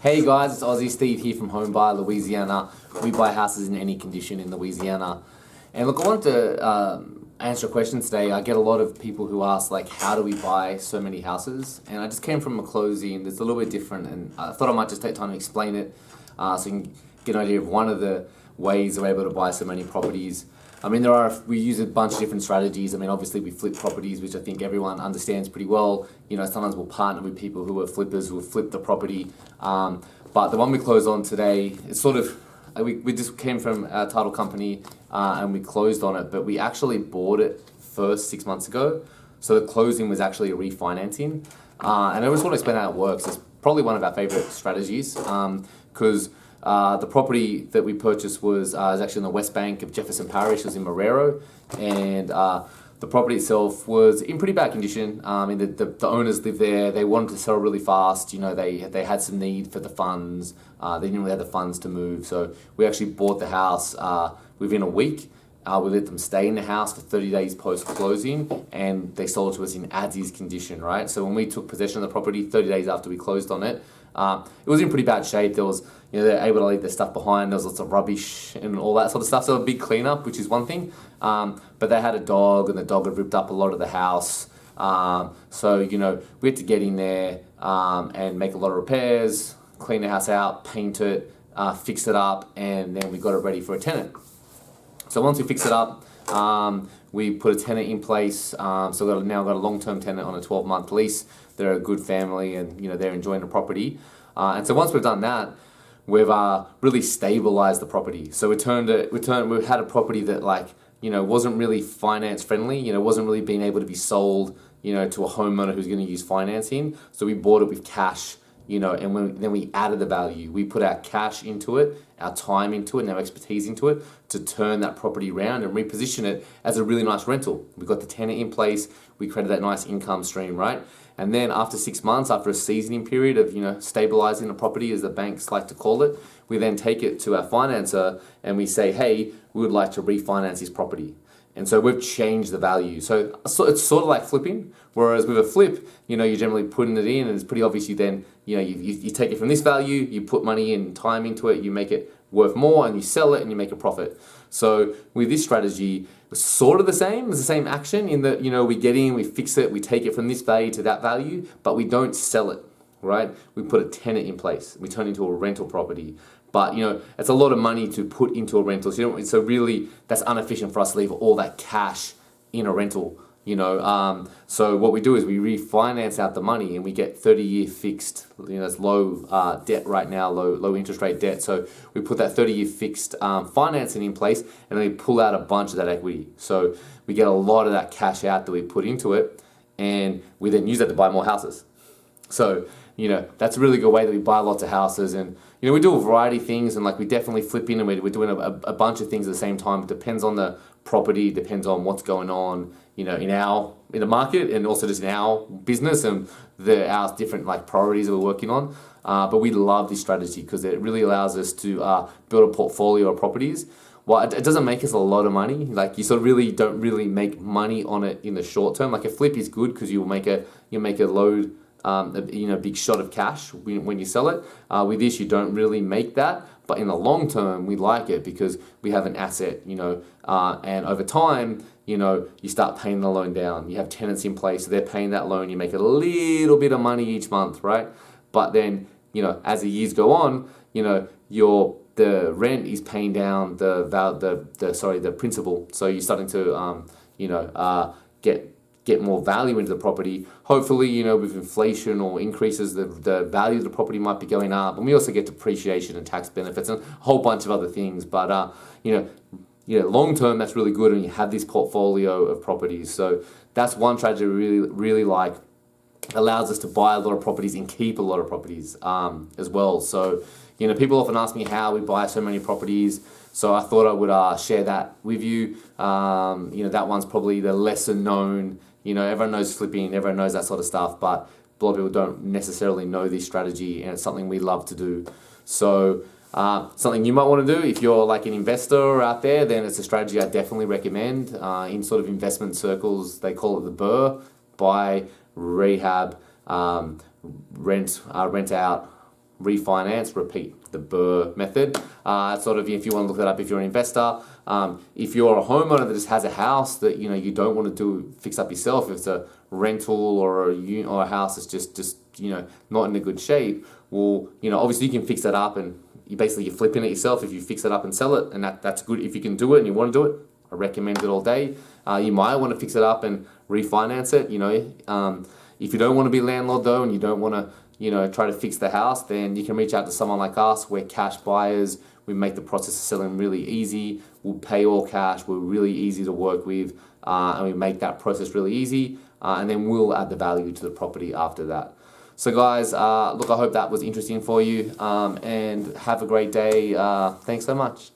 Hey guys, it's Aussie Steve here from Home Buyer Louisiana. We buy houses in any condition in Louisiana. And look, I wanted to answer a question today. I get a lot of people who ask, like, how do we buy so many houses? And I just came from a closing that's a little bit different, and I thought I might just take time to explain it so you can get an idea of one of the ways we're able to buy so many properties. I mean, we use a bunch of different strategies. I mean, obviously we flip properties, which I think everyone understands pretty well. You know, sometimes we'll partner with people who are flippers who have flipped the property. But the one we closed on today, it's sort of, we just came from our title company and we closed on it, but we actually bought it first 6 months ago. So the closing was actually a refinancing. And I just want to explain how it works. It's probably one of our favorite strategies because the property that we purchased was actually on the west bank of Jefferson Parish. It was in Marrero, and the property itself was in pretty bad condition. The owners lived there. They wanted to sell really fast. You know, they had some need for the funds. They didn't really have the funds to move, so we actually bought the house within a week. We let them stay in the house for 30 days post-closing, and they sold it to us in as-is condition, right? So when we took possession of the property, 30 days after we closed on it, it was in pretty bad shape. There was, they're able to leave their stuff behind. There was lots of rubbish and all that sort of stuff. So a big cleanup, which is one thing. But they had a dog, and the dog had ripped up a lot of the house. So, we had to get in there and make a lot of repairs, clean the house out, paint it, fix it up, and then we got it ready for a tenant. So once we fix it up, we put a tenant in place. So we've now got a long-term tenant on a 12-month lease. They're a good family, and they're enjoying the property. And so once we've done that, we've really stabilized the property. So we had a property that wasn't really finance friendly. Wasn't really being able to be sold to a homeowner who's going to use financing. So we bought it with cash. Then we added the value. We put our cash into it, our time into it, and our expertise into it to turn that property around and reposition it as a really nice rental. We got the tenant in place. We created that nice income stream, right? And then after 6 months, after a seasoning period of stabilizing the property, as the banks like to call it, we then take it to our financer and we say, hey, we would like to refinance this property. And so we've changed the value. So it's sort of like flipping, whereas with a flip, you're generally putting it in, and it's pretty obvious you then, you take it from this value, you put money and time into it, you make it worth more, and you sell it and you make a profit. So with this strategy, it's sort of the same. It's the same action in that, we get in, we fix it, we take it from this value to that value, but we don't sell it, right? We put a tenant in place. We turn it into a rental property. But, it's a lot of money to put into a rental. So really, that's inefficient for us to leave all that cash in a rental, So what we do is we refinance out the money, and we get 30-year fixed, it's low debt right now, low interest rate debt. So we put that 30-year fixed financing in place, and then we pull out a bunch of that equity. So we get a lot of that cash out that we put into it, and we then use that to buy more houses. So, that's a really good way that we buy lots of houses. And, we do a variety of things, and we definitely flip in, and we're doing a bunch of things at the same time. It depends on the property, depends on what's going on, in the market, and also just in our business and our different priorities that we're working on. But we love this strategy because it really allows us to build a portfolio of properties. Well, it doesn't make us a lot of money. You sort of really don't really make money on it in the short term. A flip is good because you'll make a load, big shot of cash when you sell it. With this, you don't really make that, but in the long term, we like it because we have an asset, and over time, you start paying the loan down. You have tenants in place, so they're paying that loan. You make a little bit of money each month, right? But then, as the years go on, the rent is paying down the principal. So you're starting to, get more value into the property. Hopefully, with inflation or increases, the value of the property might be going up. And we also get depreciation and tax benefits and a whole bunch of other things. But, long term, that's really good, and you have this portfolio of properties. So that's one strategy we really like. Allows us to buy a lot of properties and keep a lot of properties as well. So, people often ask me how we buy so many properties. So I thought I would share that with you. That one's probably the lesser known. Everyone knows flipping, everyone knows that sort of stuff, but a lot of people don't necessarily know this strategy, and it's something we love to do. So something you might want to do if you're an investor out there, then it's a strategy I definitely recommend. In sort of investment circles, they call it the buy, rehab, rent out, refinance, repeat the Burr method. Sort of, if you want to look that up, if you're an investor, if you're a homeowner that just has a house that you don't want to fix up yourself, if it's a rental or a house that's just not in a good shape, well, obviously you can fix that up and you're flipping it yourself if you fix it up and sell it, and that's good. If you can do it and you want to do it, I recommend it all day. You might want to fix it up and refinance it. If you don't want to be a landlord though, and you don't want to try to fix the house, then you can reach out to someone like us. We're cash buyers. We make the process of selling really easy. We'll pay all cash. We're really easy to work with, and we make that process really easy. And then we'll add the value to the property after that. So guys, look, I hope that was interesting for you, and have a great day. Thanks so much.